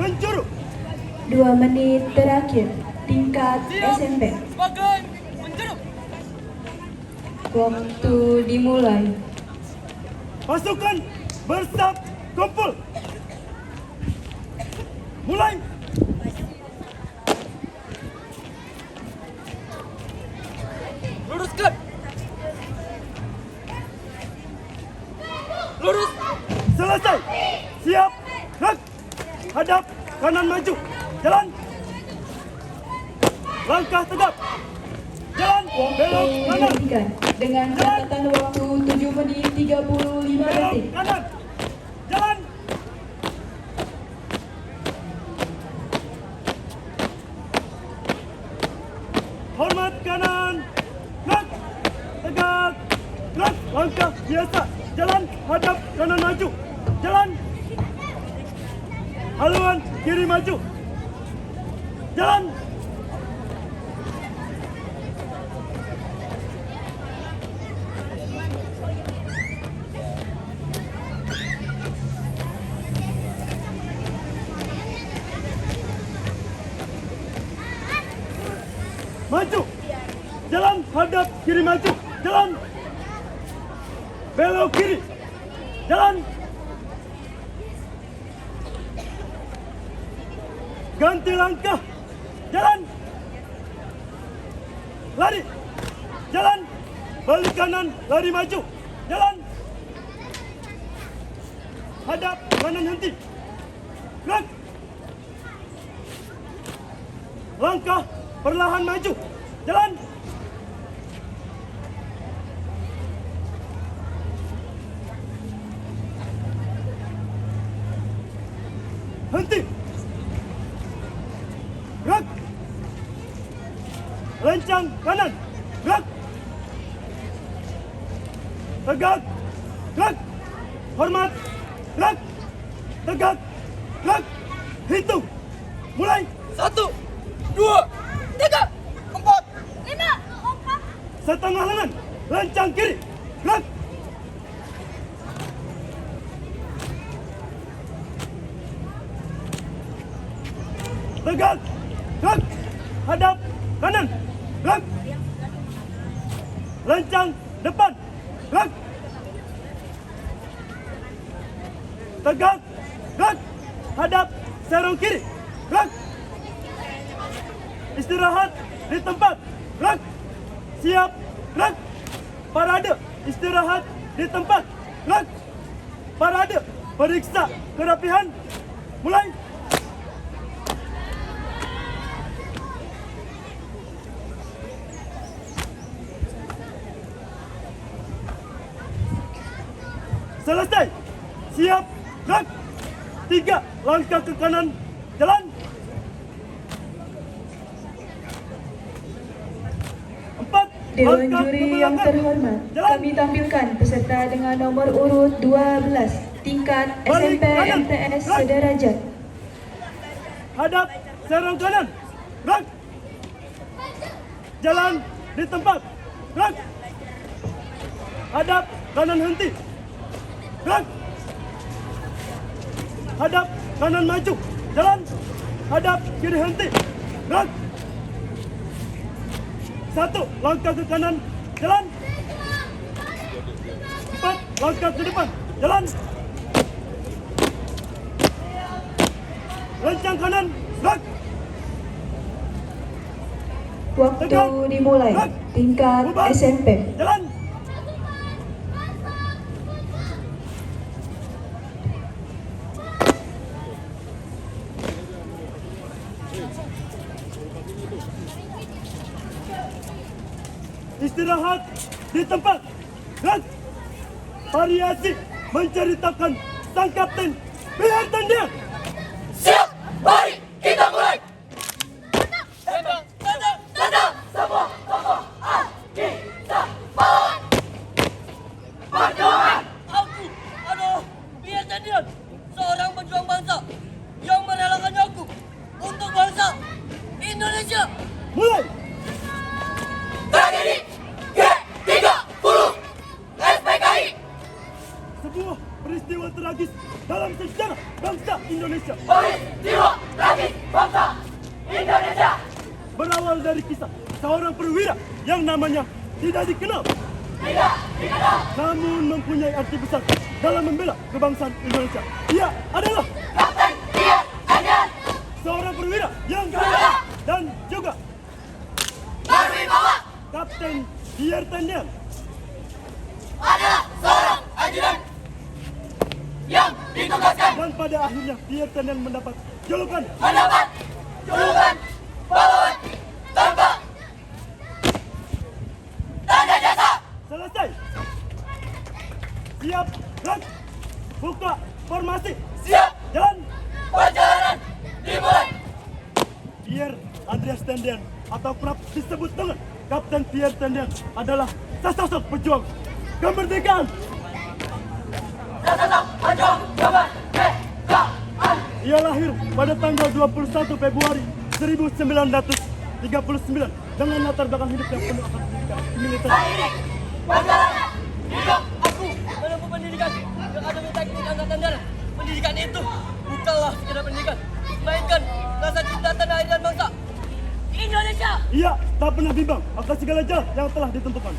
penjuru. 2 menit terakhir tingkat Siap. SMP. Sebagai penjuru. Waktu dimulai. Pasukan bersab kumpul. Mulai. Luruskan. Lurus. Selesai. Siap. Gerak. Hadap kanan maju. Jalan. Langkah tegap. Jalan. Belok kanan. Dihentikan dengan catatan waktu 7 menit 35 Belok detik. kanan. Jalan. Hormat kanan. Gerak. Tegak. Gerak. Langkah biasa. Jalan. Hadap kanan maju. Jalan. Haluan kiri maju. Jalan. Maju. Jalan hadap kiri maju. Jalan. Belok kiri. Jalan. Ganti langkah. Jalan. Lari. Jalan. Balik kanan, lari maju. Jalan. Hadap kanan henti. Gerak. Langkah perlahan maju. Jalan. Henti. Gerak. Lencang kanan. Gerak. Tegak. Gerak. Hormat. Gerak. Tegak. Gerak. Hitung. Mulai. 1, 2, 3, 4, 5, 6. Setengah lengan. Lencang kiri. Gerak. Tegak. Gerak. Hadap kanan. Gerak. Lencang depan. Gerak. Tegak. Gerak. Hadap serong kiri. Gerak. Istirahat di tempat. Gerak. Siap. Gerak. Parade. Istirahat di tempat. Gerak. Parade. Periksa kerapihan. Mulai. Selesai. Siap. Gerak. 3 langkah ke kanan. Jalan. 4 Dewan langkah ke juri yang belakang. terhormat, Jalan. kami tampilkan peserta dengan nomor urut 12 tingkat Balik SMP kanan. MTS Gerak. sederajat. Hadap serong kanan. Gerak. Jalan di tempat. Gerak. Hadap kanan henti. Gerak. Hadap kanan maju. Jalan. Hadap kiri henti. Gerak. 1 langkah ke kanan. Jalan. 4 langkah ke depan. Jalan. Lencang kanan. Gerak. Waktu Tegak. dimulai Gerak. tingkat Bubar. SMP. Jalan. Istirahat di tempat. Gerak. Variasi menceritakan sang kapten. Biarkan dia. Siap. Mari kita mulai. Tanda. Semua tokoh kita pahlawan. Perjuangan. Aku adalah Pierre Tendian, seorang pejuang bangsa yang merelakan nyawaku untuk bangsa Indonesia. Mulai. Tragedi G30 SPKI. Sebuah peristiwa tragis dalam sejarah bangsa Indonesia. Berawal dari kisah seorang perwira yang namanya tidak dikenal, namun mempunyai arti besar dalam membela kebangsaan Indonesia. Ia adalah Kapten Pierre Tendian seorang perwira yang gagah dan juga berwibawa Kapten Pierre Tendian adalah seorang ajudan yang ditugaskan dan pada akhirnya Pierre Tendian mendapat julukan mendapat julukan pahlawan tanpa tanda jasa. selesai. Siap, gerak, buka formasi, Siap, jalan. perjalanan dimulai. Pierre Andreas Tendian atau kerap disebut dengan Kapten Pierre Tendian adalah sesosok pejuang kemerdekaan. Sesosok pejuang kemerdekaan. Ia lahir pada tanggal 21 Februari 1939 dengan latar belakang hidup yang penuh akan pendidikan militer. Seiring perjalanan hidup aku menempuh pendidikan di Akademi Teknik Angkatan Darat. Pendidikan itu bukanlah sekedar pendidikan, melainkan rasa cinta tanah air dan bangsa Indonesia. Ia tak pernah bimbang akan segala jalan yang telah ditentukan.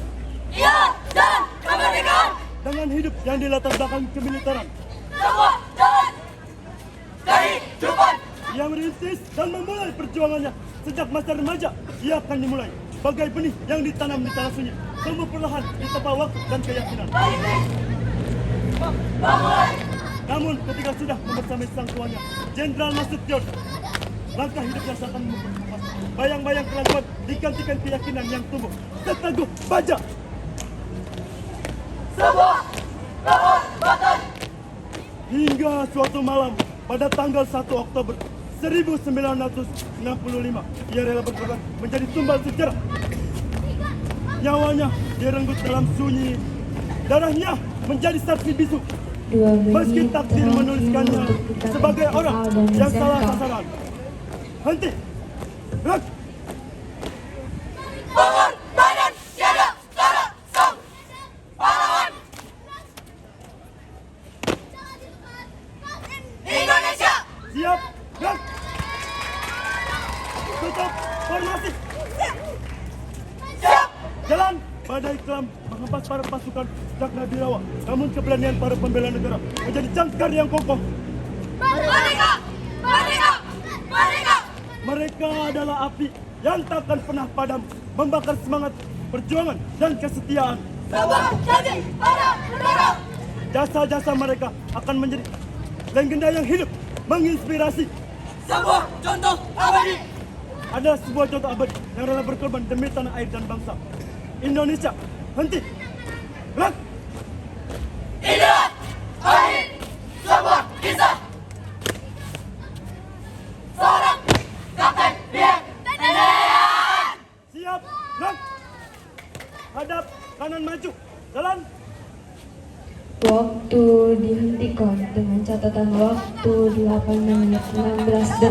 Ia jalan kemerdekaan. Dengan hidup yang dilatar belakang kemiliteran, Sebuah jalan kehidupan. ia merintis dan memulai perjuangannya sejak masa remaja. Ia akan dimulai bagai benih yang ditanam di tanah sunyi, tumbuh perlahan di tempat waktu dan keyakinan. Namun ketika sudah membersamai sang tuanya, Jenderal Nasution, langkah hidupnya seakan mempercepat. Bayang-bayang keraguan digantikan keyakinan yang tumbuh seteguh baja. Sebuah kehormatan. Hingga suatu malam pada tanggal 1 Oktober 1965, ia rela berkorban menjadi tumbal sejarah. Nyawanya direnggut dalam sunyi, darahnya menjadi saksi bisu. 2 Meski menit takdir terakhir menuliskannya untuk kita sebagai berdoa orang dan yang salah bersedekah. sasaran. Henti, gerak. Pengorbanan tiada tara sang pahlawan Indonesia. Siap, gerak. Tutup formasi. Siap. Jalan. Badai kelam menghempas para pasukan Caknabirawa. Namun keberanian para pembela negara menjadi jangkar yang kokoh. Merdeka! Merdeka! Merdeka! Mereka adalah api yang takkan pernah padam, membakar semangat perjuangan dan kesetiaan. Sebuah janji pada negara. Jasa-jasa mereka akan menjadi legenda yang hidup, menginspirasi. Sebuah contoh abadi. Adalah sebuah contoh abadi yang rela berkorban demi tanah air dan bangsa Indonesia. Henti, gerak. Inilah akhir sebuah kisah. Seorang Kapten Pierre Tendian. Siap, gerak. Hadap kanan maju, jalan. Waktu dihentikan dengan catatan waktu 8 menit 16 detik.